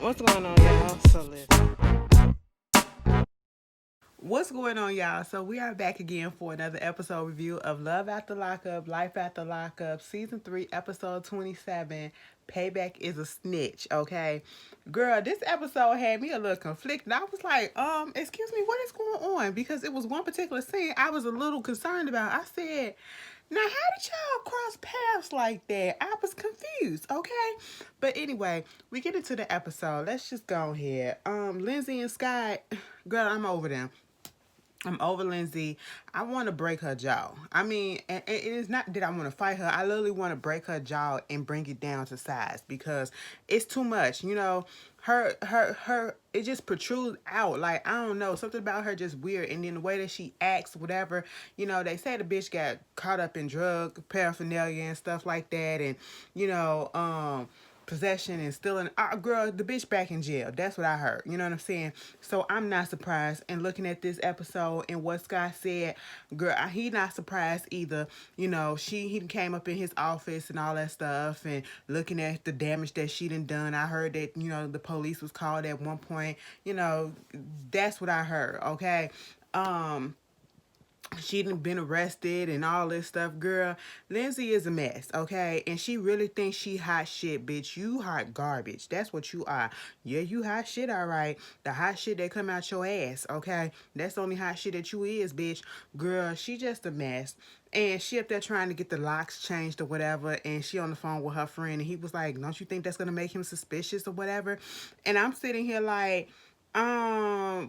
What's going on, y'all? So listen. What's going on, y'all? So we are back again for another episode review of Love After Lockup, Life After Lockup, Season 3, Episode 27. Payback is a snitch, okay? Girl, this episode had me a little conflicted. I was like, excuse me, what is going on? Because it was one particular scene I was a little concerned about. I said, now, how did y'all cross paths like that? I was confused, okay? But anyway, we get into the episode. Let's just go ahead. Lindsay and Scott, girl, I'm over them. I'm over Lindsay. I want to break her jaw. I mean, and it is not that I want to fight her. I literally want to break her jaw and bring it down to size because it's too much. You know, her. It just protrudes out. Like, I don't know, something about her just weird. And then the way that she acts, whatever. You know, they say the bitch got caught up in drug paraphernalia and stuff like that, and possession and stealing. Girl, the bitch back in jail. That's what I heard. You know what I'm saying? So I'm not surprised. And looking at this episode and what Scott said, girl, he not surprised either. You know, he came up in his office and all that stuff and looking at the damage that she done. I heard that, the police was called at one point. That's what I heard. Okay. She done been arrested and all this stuff. Girl, Lindsay is a mess, okay? And she really thinks she hot shit, bitch. You hot garbage. That's what you are. Yeah, you hot shit, all right. The hot shit that come out your ass, okay? That's the only hot shit that you is, bitch. Girl, she just a mess. And she up there trying to get the locks changed or whatever. And she on the phone with her friend. And he was like, don't you think that's going to make him suspicious or whatever? And I'm sitting here like,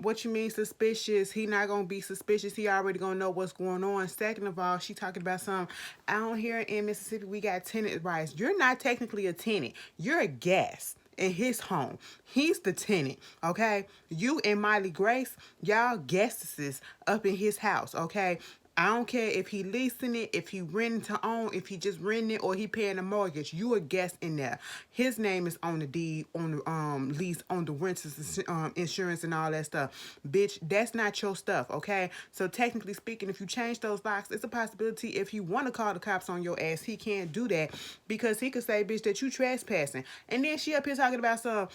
what you mean suspicious? He not gonna be suspicious. He already gonna know what's going on. Second of all, she talking about some out here in Mississippi we got tenant rights. You're not technically a tenant. You're a guest in his home. He's the tenant, okay? You and Miley Grace, y'all guests up in his house, okay? I don't care if he leasing it, if he renting to own, if he just renting it, or he paying a mortgage. You a guest in there. His name is on the deed, on the lease, on the renters insurance and all that stuff. Bitch, that's not your stuff, okay? So technically speaking, if you change those locks, it's a possibility if you want to call the cops on your ass, he can't do that because he could say, bitch, that you trespassing. And then she up here talking about some,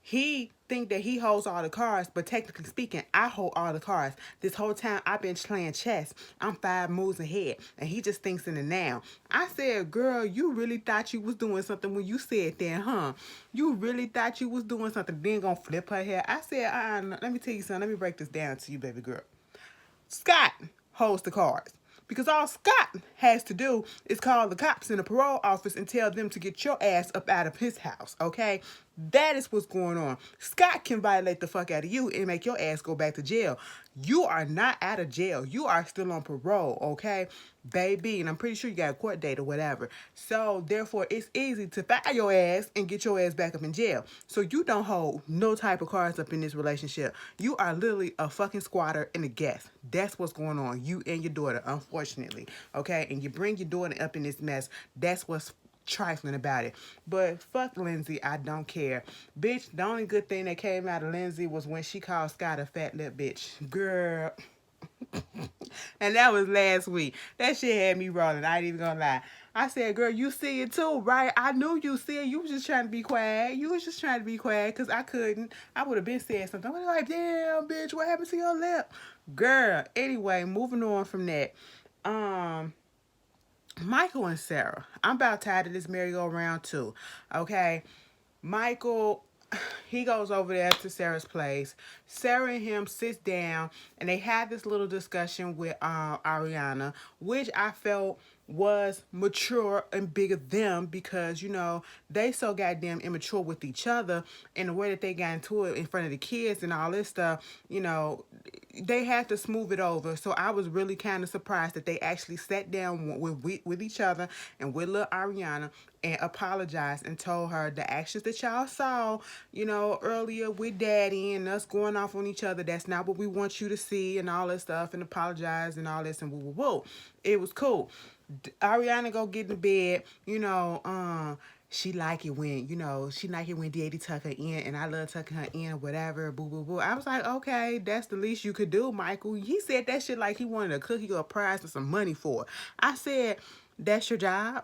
he think that he holds all the cards, but technically speaking, I hold all the cards. This whole time I've been playing chess. I'm 5 moves ahead, and he just thinks in the now. I said, girl, you really thought you was doing something when you said that, huh? You really thought you was doing something, then gonna flip her hair. I said, let me tell you something. Let me break this down to you, baby girl. Scott holds the cards. Because all Scott has to do is call the cops in the parole office and tell them to get your ass up out of his house, okay? That is what's going on. Scott can violate the fuck out of you and make your ass go back to jail. You are not out of jail. You are still on parole, okay? Baby, and I'm pretty sure you got a court date or whatever. So, therefore, it's easy to fire your ass and get your ass back up in jail. So, you don't hold no type of cards up in this relationship. You are literally a fucking squatter and a guest. That's what's going on. You and your daughter, unfortunately, okay? And you bring your daughter up in this mess. That's what's trifling about it. But fuck Lindsay, I don't care. Bitch, the only good thing that came out of Lindsay was when she called Scott a fat lip bitch. Girl. And that was last week. That shit had me rolling. I ain't even gonna lie. I said, girl, you see it too, right? I knew you see it. You was just trying to be quiet. You was just trying to be quiet because I couldn't. I would have been said something. I was like, damn, bitch, what happened to your lip? Girl, anyway, moving on from that. Michael and Sarah. I'm about tired of this merry-go-round too. Okay? Michael, he goes over there to Sarah's place. Sarah and him sits down and they have this little discussion with Ariana, which I felt was mature and big of them because, they so goddamn immature with each other and the way that they got into it in front of the kids and all this stuff, they had to smooth it over. So I was really kind of surprised that they actually sat down with each other and with little Ariana and apologized and told her the actions that y'all saw, earlier with daddy and us going off on each other, that's not what we want you to see and all this stuff and apologize and all this and woo woo woo. It was cool. Ariana go get in the bed, she like it when, she like it when daddy tuck her in and I love tucking her in, whatever, boo, boo, boo. I was like, okay, that's the least you could do, Michael. He said that shit like he wanted a cookie or a prize or some money for it. I said, that's your job?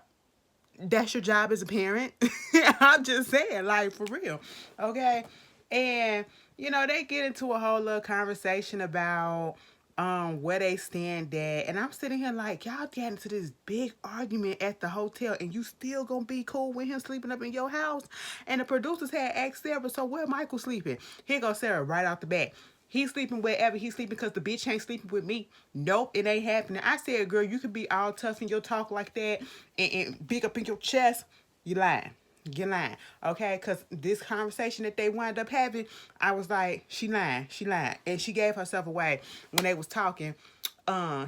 That's your job as a parent. I'm just saying, like, for real. Okay. And, they get into a whole little conversation about where they stand at. And I'm sitting here like, y'all get into this big argument at the hotel and you still gonna be cool with him sleeping up in your house? And the producers had asked Sarah, so where Michael sleeping? Here goes Sarah right off the bat. He's sleeping wherever he's sleeping because the bitch ain't sleeping with me. Nope, it ain't happening. I said, girl, you could be all tough in your talk like that and big up in your chest. You lying. You're lying. Okay? Because this conversation that they wound up having, I was like, she lying. She lying. And she gave herself away when they was talking.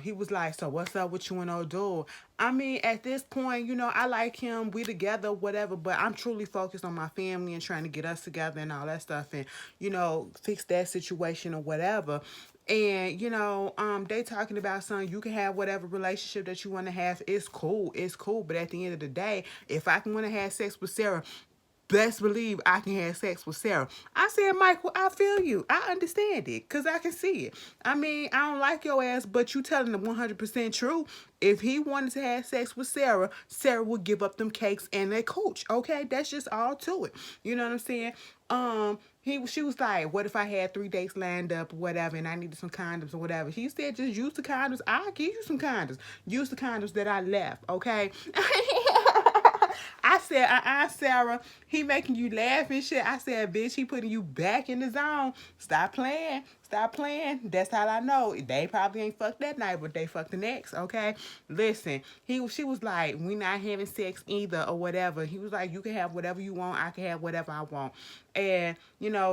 He was like, so what's up with you and O'Doyle? I mean, at this point, I like him. We together, whatever. But I'm truly focused on my family and trying to get us together and all that stuff and, fix that situation or whatever. And, they talking about something, you can have whatever relationship that you want to have. It's cool. It's cool. But at the end of the day, if I can want to have sex with Sarah, best believe I can have sex with Sarah. I said, Michael, I feel you. I understand it because I can see it. I mean, I don't like your ass, but you telling the 100% true. If he wanted to have sex with Sarah, Sarah would give up them cakes and that cooch. Okay, that's just all to it. You know what I'm saying? She was like, what if I had 3 dates lined up or whatever and I needed some condoms or whatever? He said, just use the condoms. I'll give you some condoms. Use the condoms that I left, okay? I said, Sarah, he making you laugh and shit. I said, bitch, he putting you back in the zone. Stop playing. Stop playing. That's how I know. They probably ain't fucked that night, but they fucked the next, okay? Listen, she was like, we not having sex either or whatever. He was like, you can have whatever you want. I can have whatever I want. And,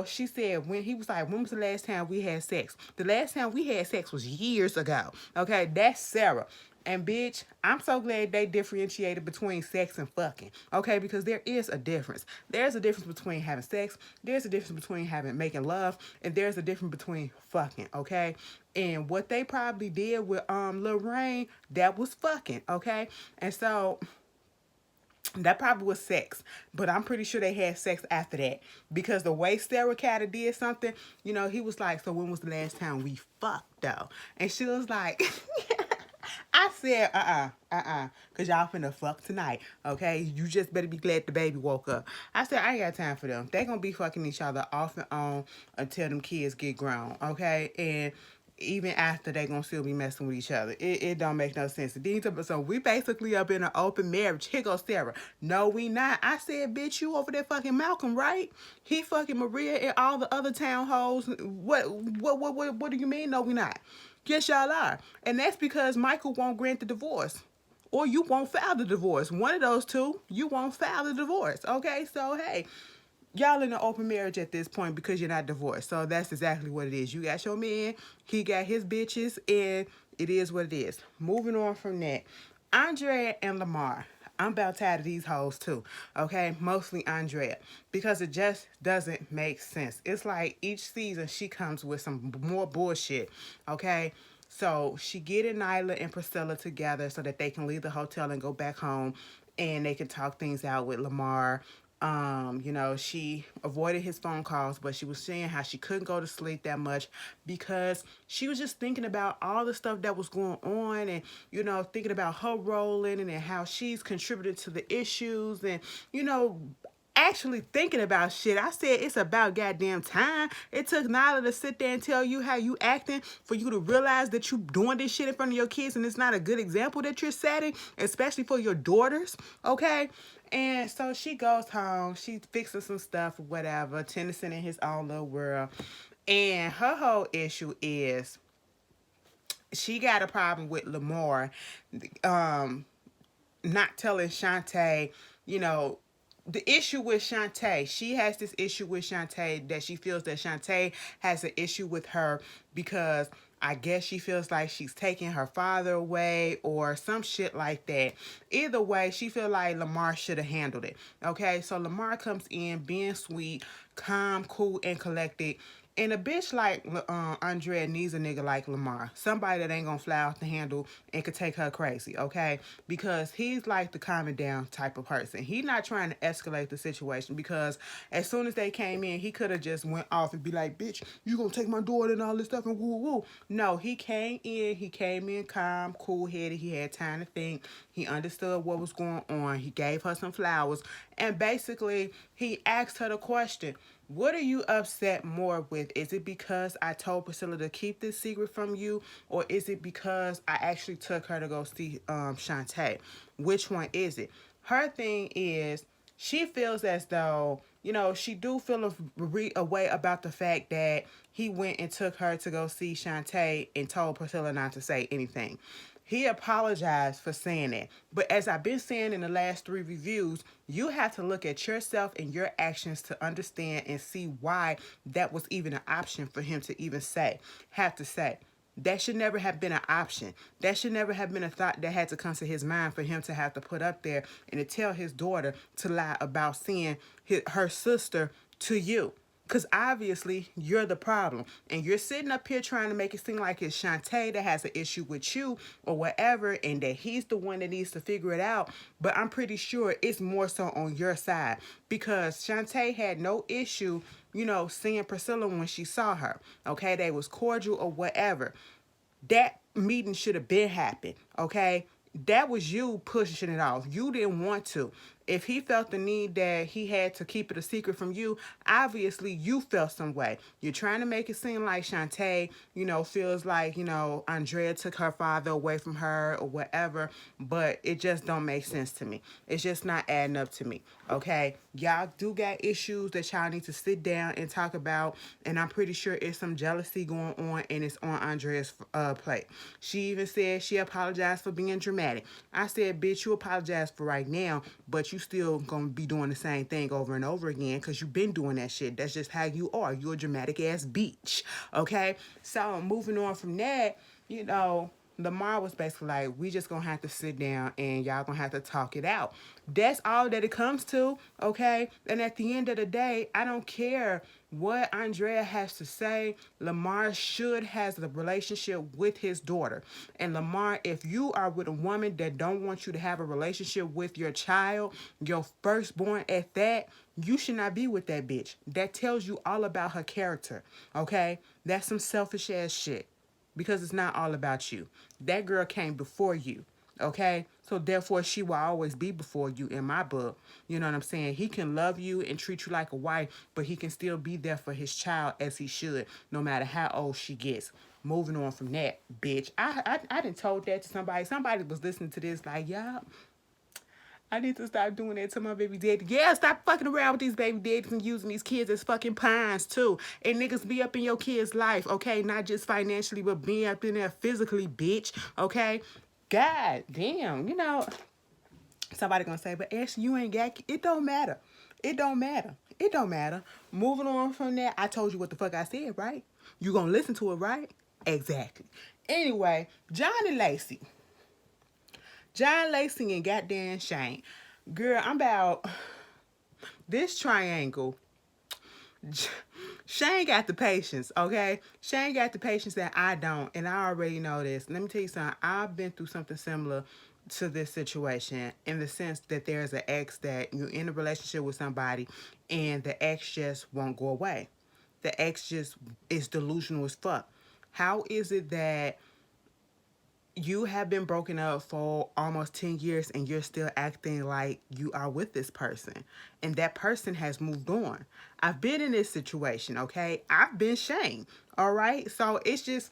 she said, he was like, when was the last time we had sex? The last time we had sex was years ago, okay? That's Sarah. And bitch, I'm so glad they differentiated between sex and fucking. Okay, because there is a difference. There's a difference between having sex, there's a difference between making love, and there's a difference between fucking, okay? And what they probably did with Lorraine, that was fucking, okay? And so that probably was sex, but I'm pretty sure they had sex after that because the way Sarah Catter did something, he was like, so when was the last time we fucked though? And she was like, I said, because y'all finna fuck tonight, okay? You just better be glad the baby woke up. I said, I ain't got time for them. They gonna be fucking each other off and on until them kids get grown, okay? And even after, they gonna still be messing with each other. It don't make no sense. So we basically up in an open marriage. Here goes Sarah. No, we not. I said, bitch, you over there fucking Malcolm, right? He fucking Maria and all the other town hoes. What do you mean? No, we not. Yes, y'all are. And that's because Michael won't grant the divorce. Or you won't file the divorce. One of those two, you won't file the divorce. Okay? So, hey, y'all in an open marriage at this point because you're not divorced. So that's exactly what it is. You got your man, he got his bitches, and it is what it is. Moving on from that. Andrea and Lamar. I'm about tired of these hoes too, okay? Mostly Andrea, because it just doesn't make sense. It's like each season she comes with some more bullshit, okay? So she getting Nyla and Priscilla together so that they can leave the hotel and go back home and they can talk things out with Lamar. She avoided his phone calls, but she was saying how she couldn't go to sleep that much because she was just thinking about all the stuff that was going on and, thinking about her role in it and how she's contributed to the issues and, actually thinking about shit. I said it's about goddamn time. It took Nyla to sit there and tell you how you acting for you to realize that you doing this shit in front of your kids and it's not a good example that you're setting, especially for your daughters, okay? And so she goes home, she fixes some stuff or whatever, Tennyson in his own little world. And her whole issue is she got a problem with Lamar not telling Shantae, the issue with Shantae, she has this issue with Shantae that she feels that Shantae has an issue with her because I guess she feels like she's taking her father away or some shit like that. Either way, she feel like Lamar should have handled it. Okay, so Lamar comes in being sweet, calm, cool, and collected. And a bitch like Andrea needs a nigga like Lamar. Somebody that ain't gonna fly off the handle and could take her crazy, okay? Because he's like the calm it down type of person. He not trying to escalate the situation, because as soon as they came in, he could have just went off and be like, bitch, you gonna take my daughter and all this stuff and woo woo. No, he came in calm, cool headed. He had time to think. He understood what was going on. He gave her some flowers. And basically, he asked her the question, what are you upset more with? Is it because I told Priscilla to keep this secret from you? Or is it because I actually took her to go see Shantae? Which one is it? Her thing is, she feels as though, she do feel a way about the fact that he went and took her to go see Shantae and told Priscilla not to say anything. He apologized for saying that. But as I've been saying in the last 3 reviews, you have to look at yourself and your actions to understand and see why that was even an option for him to even have to say. That should never have been an option. That should never have been a thought that had to come to his mind for him to have to put up there and to tell his daughter to lie about seeing her sister to you. Because obviously, you're the problem. And you're sitting up here trying to make it seem like it's Shantae that has an issue with you or whatever, and that he's the one that needs to figure it out. But I'm pretty sure it's more so on your side. Because Shantae had no issue, seeing Priscilla when she saw her. Okay, they was cordial or whatever. That meeting should have been happened, okay? That was you pushing it off. You didn't want to. If he felt the need that he had to keep it a secret from you, obviously you felt some way. You're trying to make it seem like Shantae, feels like, Andrea took her father away from her or whatever, but it just don't make sense to me. It's just not adding up to me, okay? Y'all do got issues that y'all need to sit down and talk about, and I'm pretty sure it's some jealousy going on, and it's on Andrea's plate. She even said she apologized for being dramatic. I said, bitch, you apologize for right now, but you still gonna be doing the same thing over and over again because you've been doing that shit. That's just how you are. You're a dramatic ass bitch, okay? So moving on from that, Lamar was basically like, we just gonna have to sit down and y'all gonna have to talk it out. That's all that it comes to, okay? And at the end of the day, I don't care what Andrea has to say. Lamar should has a relationship with his daughter. And Lamar, if you are with a woman that don't want you to have a relationship with your child, your firstborn at that, you should not be with that bitch. That tells you all about her character, okay? That's some selfish ass shit. Because it's not all about you. That girl came before you, okay? So therefore, she will always be before you in my book. You know what I'm saying? He can love you and treat you like a wife, but he can still be there for his child as he should, no matter how old she gets. Moving on from that, bitch. I done told that to somebody. Somebody was listening to this like, yeah, I need to stop doing that to my baby daddy. Yeah, stop fucking around with these baby daddies and using these kids as fucking pawns too. And niggas be up in your kid's life, okay? Not just financially, but being up in there physically, bitch, okay? God damn, somebody gonna say, but Ashley, you ain't got, it don't matter. It don't matter. It don't matter. Moving on from that, I told you what the fuck I said, right? You gonna listen to it, right? Exactly. Anyway, John and Lacey. John Lacey and goddamn Shane. Girl, I'm about this triangle. Shane got the patience, okay? Shane got the patience that I don't, and I already know this. Let me tell you something. I've been through something similar to this situation in the sense that there's an ex that you're in a relationship with somebody and the ex just won't go away. The ex just is delusional as fuck. How is it that you have been broken up for almost 10 years and you're still acting like you are with this person, and that person has moved on? I've been in this situation, okay? I've been shamed, all right? So it's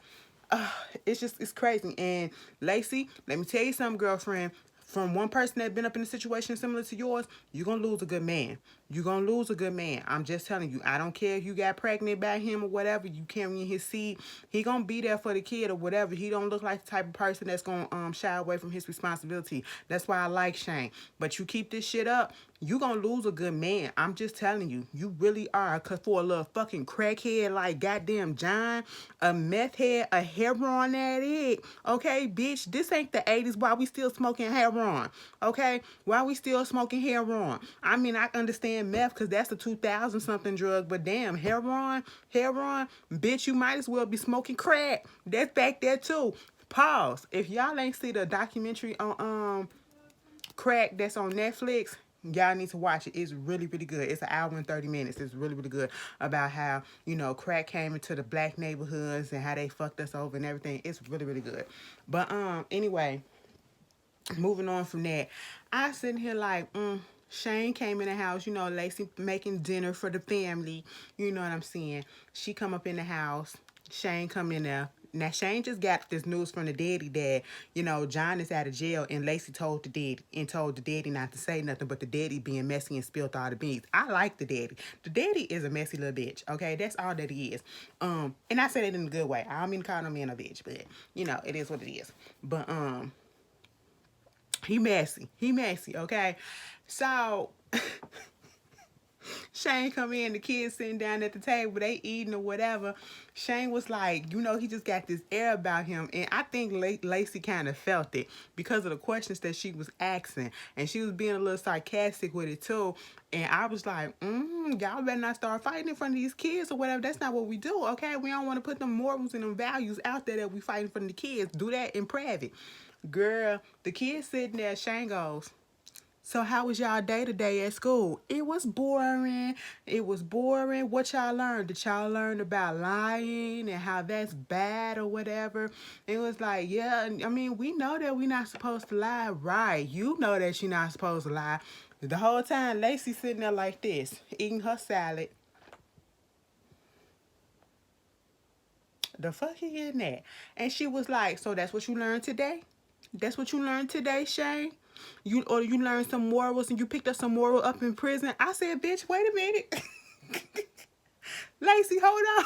crazy. And Lacey, let me tell you something, girlfriend. From one person that's been up in a situation similar to yours, you're going to lose a good man. You're going to lose a good man. I'm just telling you. I don't care if you got pregnant by him or whatever. You carrying his seed. He going to be there for the kid or whatever. He don't look like the type of person that's going to shy away from his responsibility. That's why I like Shane. But you keep this shit up, you going to lose a good man. I'm just telling you. You really are. Because for a little fucking crackhead like goddamn John, a meth head, a heroin addict, okay, bitch, this ain't the 80s while we still smoking heroin, okay? While we still smoking heroin. I mean, I understand saying meth because that's a 2000 something drug, but damn, heroin, bitch, you might as well be smoking crack. That's back there too. Pause. If y'all ain't see the documentary on crack that's on Netflix, y'all need to watch it. It's really, really good. It's an hour and 30 minutes. It's really, really good about how, you know, crack came into the black neighborhoods and how they fucked us over and everything. It's really, really good. But anyway, moving on from that, I sitting here like, Shane came in the house, you know, Lacey making dinner for the family. You know what I'm saying? She come up in the house. Shane come in there. Now, Shane just got this news from the daddy that, you know, John is out of jail, and Lacey told the daddy not to say nothing, but the daddy being messy and spilled all the beans. I like the daddy. The daddy is a messy little bitch, okay? That's all that he is. And I say that in a good way. I don't mean to call no man a bitch, but, you know, it is what it is. But, he messy. He messy, okay? So, Shane come in, the kids sitting down at the table, they eating or whatever. Shane was like, you know, he just got this air about him. And I think Lacey kind of felt it because of the questions that she was asking. And she was being a little sarcastic with it too. And I was like, y'all better not start fighting in front of these kids or whatever. That's not what we do, okay? We don't want to put them morals and them values out there that we fight in front of the kids. Do that in private. Girl, the kids sitting there, Shane goes, so how was y'all day today at school? It was boring. It was boring. What y'all learned? Did y'all learn about lying and how that's bad or whatever? It was like, yeah, I mean, we know that we're not supposed to lie. Right. You know that you're not supposed to lie. The whole time, Lacey sitting there like this, eating her salad. The fuck you getting at? And she was like, so that's what you learned today? That's what you learned today, Shane? You learned some morals and you picked up some moral up in prison? I said, bitch, wait a minute. Lacey, hold on.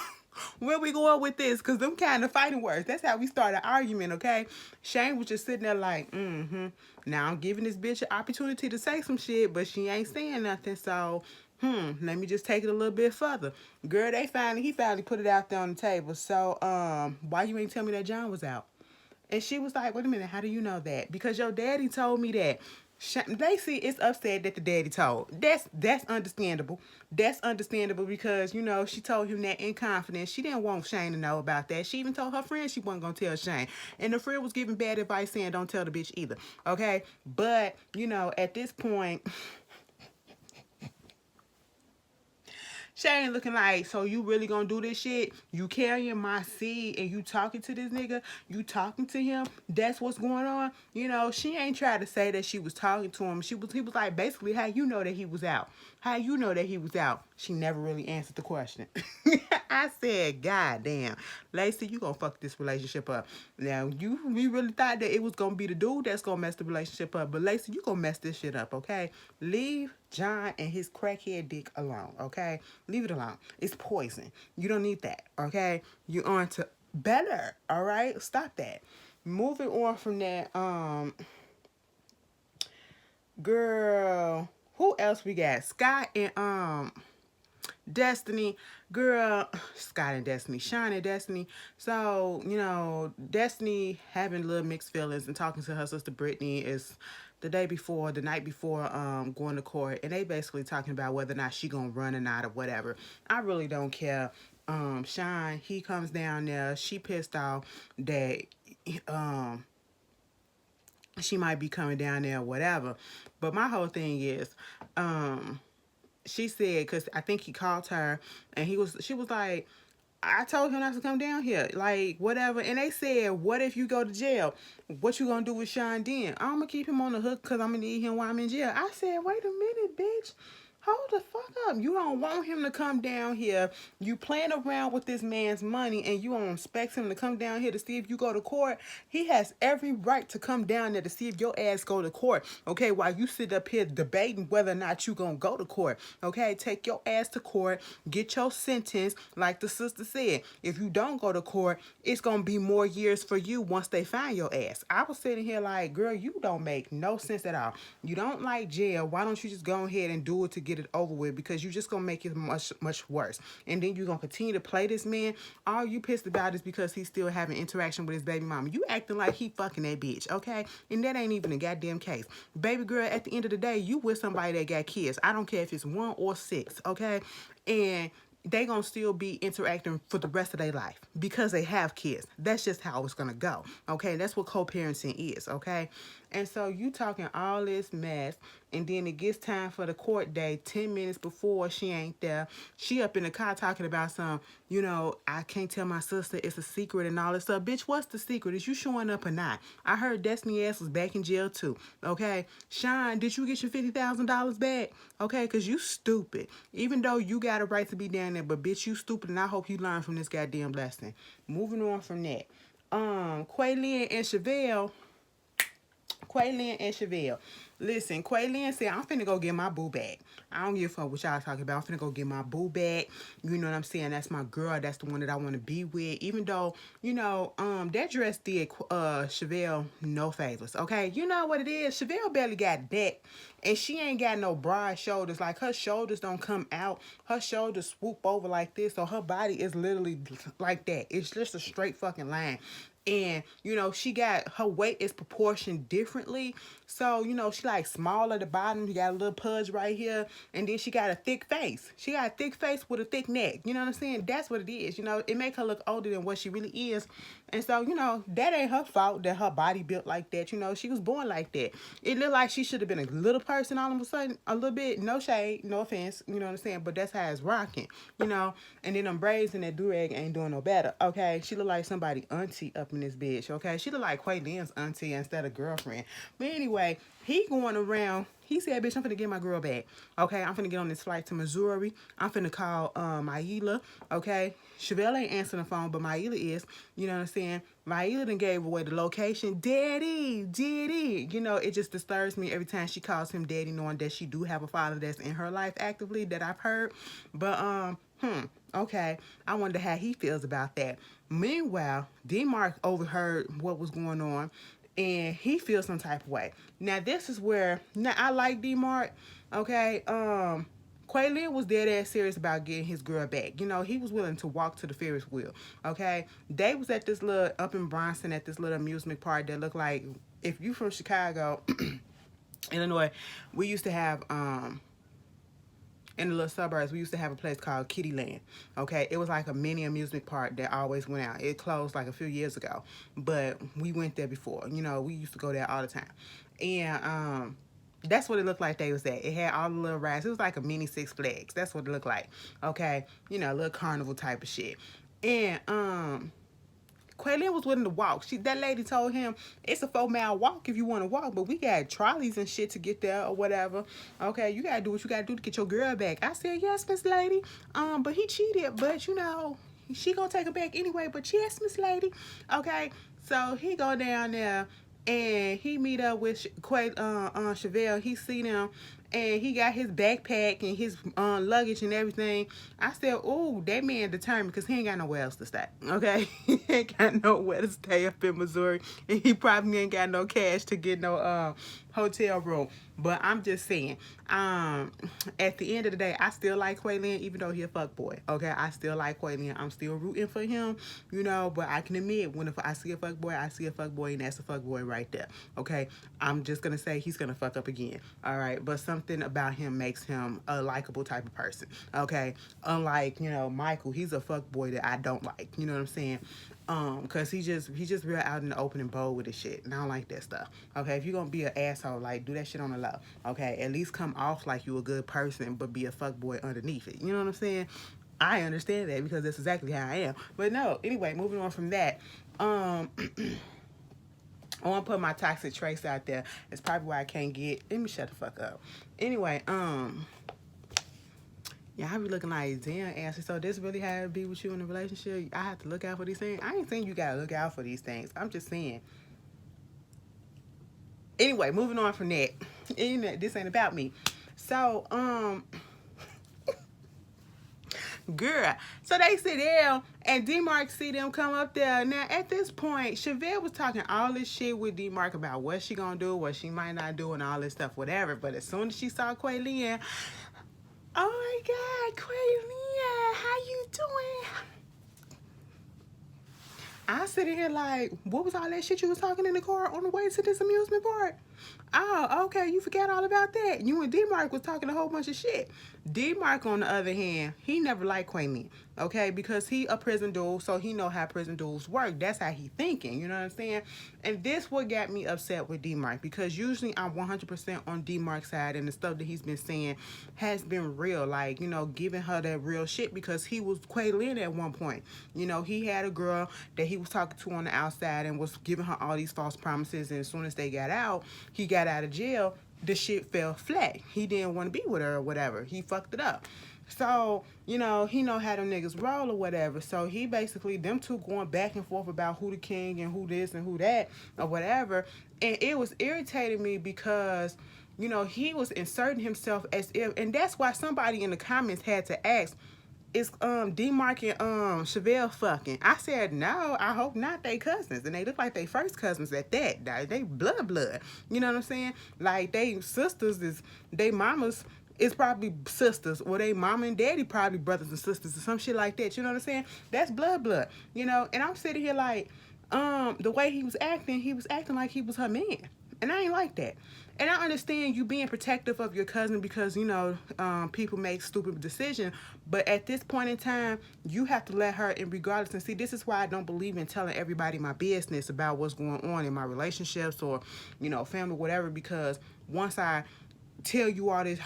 Where we going with this? Because them kind of fighting words. That's how we start an argument, okay? Shane was just sitting there like, Now I'm giving this bitch an opportunity to say some shit, but she ain't saying nothing, so... let me just take it a little bit further. Girl, he finally put it out there on the table. So, why you ain't tell me that John was out? And she was like, wait a minute, how do you know that? Because your daddy told me that. Lacey is upset that the daddy told. That's understandable. That's understandable because, you know, she told him that in confidence. She didn't want Shane to know about that. She even told her friend she wasn't going to tell Shane. And the friend was giving bad advice saying don't tell the bitch either. Okay? But, you know, at this point... Shane looking like, so you really gonna do this shit? You carrying my seed and you talking to this nigga? You talking to him? That's what's going on? You know, she ain't tried to say that she was talking to him. He was like, basically, how you know that he was out? How you know that he was out? She never really answered the question. I said, God damn. Lacey, you gonna fuck this relationship up. Now, we really thought that it was gonna be the dude that's gonna mess the relationship up. But Lacey, you gonna mess this shit up, okay? Leave John and his crackhead dick alone, okay? Leave it alone. It's poison. You don't need that, okay? You're on to better, all right? Stop that. Moving on from that, girl, who else we got? Scott and, Destiny, girl, Scott and Destiny, Sean and Destiny. So, you know, Destiny having little mixed feelings and talking to her sister Brittany is the night before going to court, and they basically talking about whether or not she gonna run or not or whatever. I really don't care. Sean, he comes down there, she pissed off that she might be coming down there or whatever. But my whole thing is, she said, because I think he called her, and she was like, I told him not to come down here, like, whatever. And they said, what if you go to jail? What you gonna do with Sean then? I'm gonna keep him on the hook because I'm gonna need him while I'm in jail. I said, wait a minute, bitch. Hold the fuck up. You don't want him to come down here. You playing around with this man's money and you don't expect him to come down here to see if you go to court. He has every right to come down there to see if your ass go to court. Okay, while you sit up here debating whether or not you gonna go to court. Okay, take your ass to court. Get your sentence. Like the sister said, if you don't go to court, it's gonna be more years for you once they find your ass. I was sitting here like, girl, you don't make no sense at all. You don't like jail. Why don't you just go ahead and do it to get get it over with, because you just gonna make it much worse. And then you're gonna continue to play this man. All you pissed about is because he's still having interaction with his baby mama. You acting like he fucking that bitch, okay? And that ain't even a goddamn case. Baby girl, at the end of the day, you with somebody that got kids. I don't care if it's 1 or 6, okay? And they gonna still be interacting for the rest of their life because they have kids. That's just how it's gonna go, okay? That's what co-parenting is, okay? And so you talking all this mess, and then it gets time for the court day. 10 minutes before, she ain't there. She up in the car talking about some, you know, I can't tell my sister, it's a secret and all this stuff. Bitch, what's the secret? Is you showing up or not? I heard Destiny ass was back in jail too, okay? Shine, did you get your $50,000 back? Okay, because you stupid. Even though you got a right to be down there, but bitch, you stupid, and I hope you learn from this goddamn lesson. Moving on from that. Quaylin and Chevelle. Listen, Quaylin said, I'm finna go get my boo back. I don't give a fuck what y'all talking about. I'm finna go get my boo back. You know what I'm saying? That's my girl. That's the one that I want to be with. Even though, you know, that dress did Chevelle no favors. Okay? You know what it is? Chevelle barely got back. And she ain't got no broad shoulders. Like, her shoulders don't come out. Her shoulders swoop over like this. So her body is literally like that. It's just a straight fucking line. And, you know, she got, her weight is proportioned differently. So, you know, she like small at the bottom. You got a little pudge right here. And then she got a thick face. She got a thick face with a thick neck. You know what I'm saying? That's what it is. You know, it make her look older than what she really is. And so, you know, that ain't her fault that her body built like that. You know, she was born like that. It looked like she should have been a little person all of a sudden. A little bit. No shade. No offense. You know what I'm saying? But that's how it's rocking. You know? And then them braids and that do-rag ain't doing no better. Okay? She look like somebody auntie up in this bitch. Okay? She look like Quaylin's auntie instead of girlfriend. But anyway, he going around. He said, bitch, I'm finna get my girl back. Okay? I'm finna get on this flight to Missouri. I'm finna call Maila. Okay? Chevelle ain't answering the phone, but Maila is. You know what I'm saying? Maila done gave away the location. Daddy. You know, it just disturbs me every time she calls him daddy, knowing that she do have a father that's in her life actively that I've heard. But, okay. I wonder how he feels about that. Meanwhile, Demarc overheard what was going on, and he feels some type of way. Now, this is where, now I like Demarc, okay? Quaylin was dead ass serious about getting his girl back. You know, he was willing to walk to the Ferris wheel, okay? They was at this little, up in Bronson, at this little amusement park that looked like, if you from Chicago, Illinois, we used to have, in the little suburbs, we used to have a place called Kitty Land, okay? It was like a mini amusement park that always went out. It closed like a few years ago, but we went there before. You know, we used to go there all the time. And, that's what it looked like they was at. It had all the little rides. It was like a mini Six Flags. That's what it looked like. Okay? You know, a little carnival type of shit. And Quaylin was willing to walk. That lady told him it's a 4-mile walk if you want to walk, but we got trolleys and shit to get there or whatever. Okay, you gotta do what you gotta do to get your girl back. I said, yes, Miss Lady. But he cheated, but you know, she gonna take her back anyway. But yes, Miss Lady. Okay, so he go down there. And he meet up with Chevelle. He see them, and he got his backpack and his luggage and everything. I said, "Ooh, that man determined, because he ain't got nowhere else to stay. Okay, he ain't got nowhere to stay up in Missouri, and he probably ain't got no cash to get no hotel room." But I'm just saying, at the end of the day, I still like Quaylin, even though he a fuckboy. Okay, I still like Quaylin. I'm still rooting for him, you know. But I can admit, when if I see a fuckboy, I see a fuckboy, and that's a fuckboy right there. Okay, I'm just gonna say he's gonna fuck up again. All right, but something about him makes him a likable type of person. Okay, unlike, you know, Michael, he's a fuckboy that I don't like. You know what I'm saying? Cause he just real out in the open and bold with his shit, and I don't like that stuff. Okay, if you're gonna be an asshole, like, do that shit on the low. Okay, at least come off like you a good person, but be a fuckboy underneath it. You know what I'm saying? I understand that, because that's exactly how I am. But no, anyway, moving on from that. I want to put my toxic traits out there. It's probably why I can't get. Let me shut the fuck up. Anyway, yeah, I be looking like, damn, Ashley, so this really how it be with you in a relationship? I have to look out for these things? I ain't saying you gotta look out for these things. I'm just saying. Anyway, moving on from that. This ain't about me. So, girl, so they sit down, and Demarc see them come up there. Now, at this point, Chevelle was talking all this shit with Demarc about what she gonna do, what she might not do, and all this stuff, whatever. But as soon as she saw Quaylin, Oh my God, Qualia, how you doing? I sitting here like, what was all that shit you was talking in the car on the way to this amusement park? Oh, okay, you forgot all about that. You and D-Mark was talking a whole bunch of shit. D-Mark, on the other hand, he never liked Quaymie, okay? Because he a prison dude, so he know how prison dudes work. That's how he thinking, you know what I'm saying? And this what got me upset with D-Mark, because usually I'm 100% on D-Mark's side, and the stuff that he's been saying has been real, like, you know, giving her that real shit, because he was Quaylin at one point. You know, he had a girl that he was talking to on the outside and was giving her all these false promises, and as soon as they got out, he got out of jail, the shit fell flat. He didn't want to be with her or whatever. He fucked it up. So, you know, he know how them niggas roll or whatever. So he basically, them two going back and forth about who the king and who this and who that or whatever. And it was irritating me because, you know, he was inserting himself as if, and that's why somebody in the comments had to ask, is Demarc and Chevelle fucking? I said no, I hope not. They cousins, and they look like they first cousins at that. They blood. You know what I'm saying? Like they sisters is they mamas is probably sisters, or they mama and daddy probably brothers and sisters or some shit like that. You know what I'm saying? That's blood. You know, and I'm sitting here like the way he was acting like he was her man. And I ain't like that. And I understand you being protective of your cousin because, you know, people make stupid decisions. But at this point in time, you have to let her in regardless. And see, this is why I don't believe in telling everybody my business about what's going on in my relationships or, you know, family, whatever. Because once I tell you all this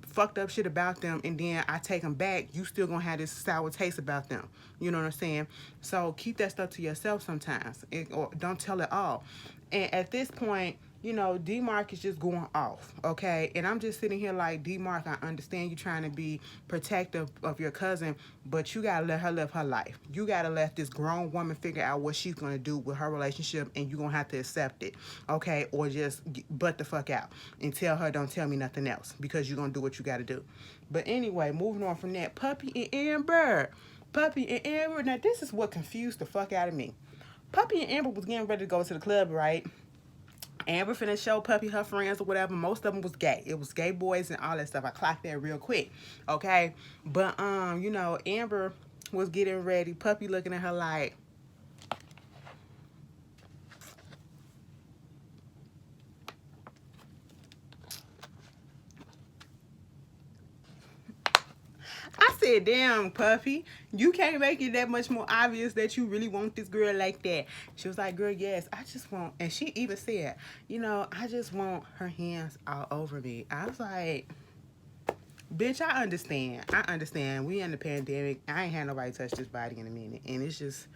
fucked up shit about them and then I take them back, you still gonna have this sour taste about them. You know what I'm saying? So keep that stuff to yourself sometimes, or don't tell it all. And at this point, you know, D-Mark is just going off, okay? And I'm just sitting here like, D-Mark, I understand you trying to be protective of your cousin, but you gotta let her live her life. You gotta let this grown woman figure out what she's gonna do with her relationship, and you're gonna have to accept it, okay? Or just butt the fuck out and tell her, don't tell me nothing else, because you're gonna do what you gotta do. But anyway, moving on from that, Puppy and Amber. Now this is what confused the fuck out of me. Puppy and Amber was getting ready to go to the club, right? Amber finna show Puppy her friends or whatever. Most of them was gay. It was gay boys and all that stuff. I clocked that real quick, okay? But you know, Amber was getting ready. Puppy looking at her like, I said, damn, Puffy, you can't make it that much more obvious that you really want this girl like that. She was like, girl, yes, I just want, and she even said, you know, I just want her hands all over me. I was like, bitch, I understand. We in the pandemic. I ain't had nobody touch this body in a minute. And it's just,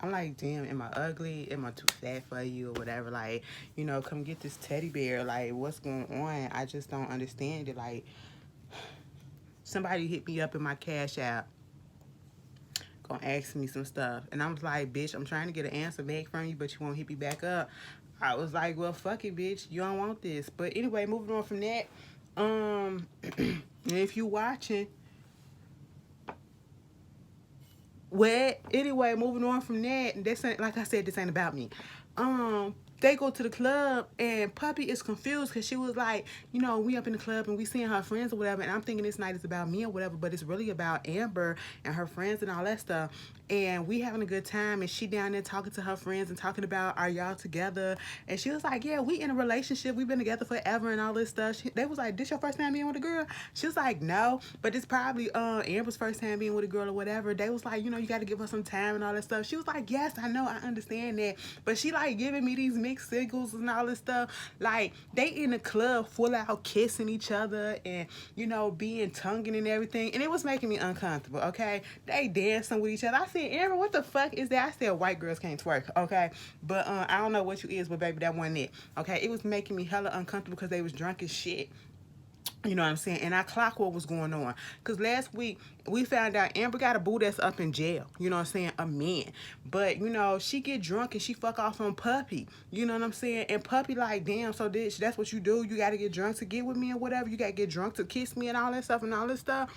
I'm like, damn, am I ugly? Am I too fat for you or whatever? Like, you know, come get this teddy bear. Like, what's going on? I just don't understand it. Like, somebody hit me up in my Cash App, gonna ask me some stuff. And I was like, bitch, I'm trying to get an answer back from you, but you won't hit me back up. I was like, well, fuck it, bitch. You don't want this. But anyway, moving on from that, if you watching, well, anyway, moving on from that, this ain't, like I said, this ain't about me. They go to the club and Puppy is confused because she was like, you know, we up in the club and we seeing her friends or whatever, and I'm thinking this night is about me or whatever, but it's really about Amber and her friends and all that stuff. And we having a good time, and she down there talking to her friends and talking about, are y'all together? And she was like, yeah, we in a relationship, we've been together forever and all this stuff. They was like, this your first time being with a girl? She was like, no, but it's probably Amber's first time being with a girl or whatever. They was like, you know, you got to give her some time and all that stuff. She was like, yes, I know, I understand that. But she like giving me these mixed signals and all this stuff. Like, they in the club full out kissing each other and, you know, being tonguing and everything. And it was making me uncomfortable, okay? They dancing with each other. I said, Amber, what the fuck is that? I said, white girls can't twerk, okay? But I don't know what you is, but baby, that wasn't it, okay? It was making me hella uncomfortable because they was drunk as shit. You know what I'm saying? And I clocked what was going on. Because last week, we found out Amber got a boo that's up in jail. You know what I'm saying? A man. But, you know, she get drunk and she fuck off on Puppy. You know what I'm saying? And Puppy like, damn, so bitch, that's what you do? You got to get drunk to get with me or whatever? You got to get drunk to kiss me and all that stuff and all this stuff?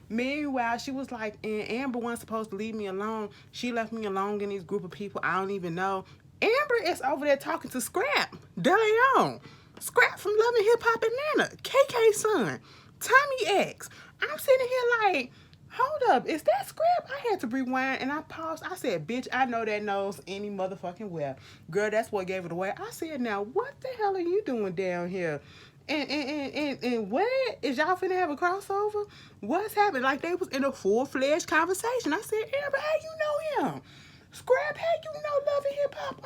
Meanwhile, she was like, and Amber wasn't supposed to leave me alone. She left me alone in this group of people I don't even know. Amber is over there talking to Scrap. De Leon. Scrap from Love and Hip Hop Atlanta, KK's son, Tommy X. I'm sitting here like, hold up, is that Scrap? I had to rewind and I paused. I said, bitch, I know that knows any motherfucking well. Girl, that's what gave it away. I said, now what the hell are you doing down here? And what? Is y'all finna have a crossover? What's happening? Like they was in a full-fledged conversation. I said, Amber, how you know him? Scrap, how you know Love and Hip Hop?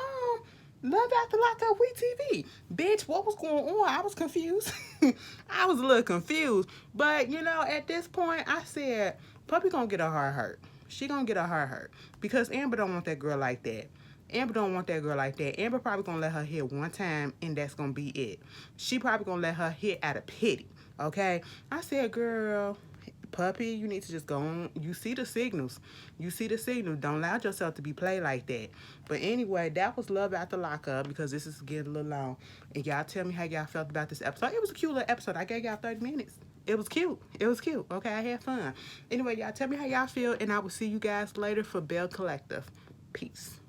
Love After Lockup We TV. Bitch, what was going on? I was confused. I was a little confused. But, you know, at this point, I said, Puppy gonna get her heart hurt. She gonna get her heart hurt. Because Amber don't want that girl like that. Amber don't want that girl like that. Amber probably gonna let her hit one time, and that's gonna be it. She probably gonna let her hit out of pity. Okay? I said, girl, Puppy, you need to just go on. You see the signals. You see the signals. Don't allow yourself to be played like that. But anyway, that was Love After Lockup, because this is getting a little long. And y'all tell me how y'all felt about this episode. It was a cute little episode. I gave y'all 30 minutes. It was cute. It was cute. Okay, I had fun. Anyway, y'all tell me how y'all feel, and I will see you guys later for Bell Collective. Peace.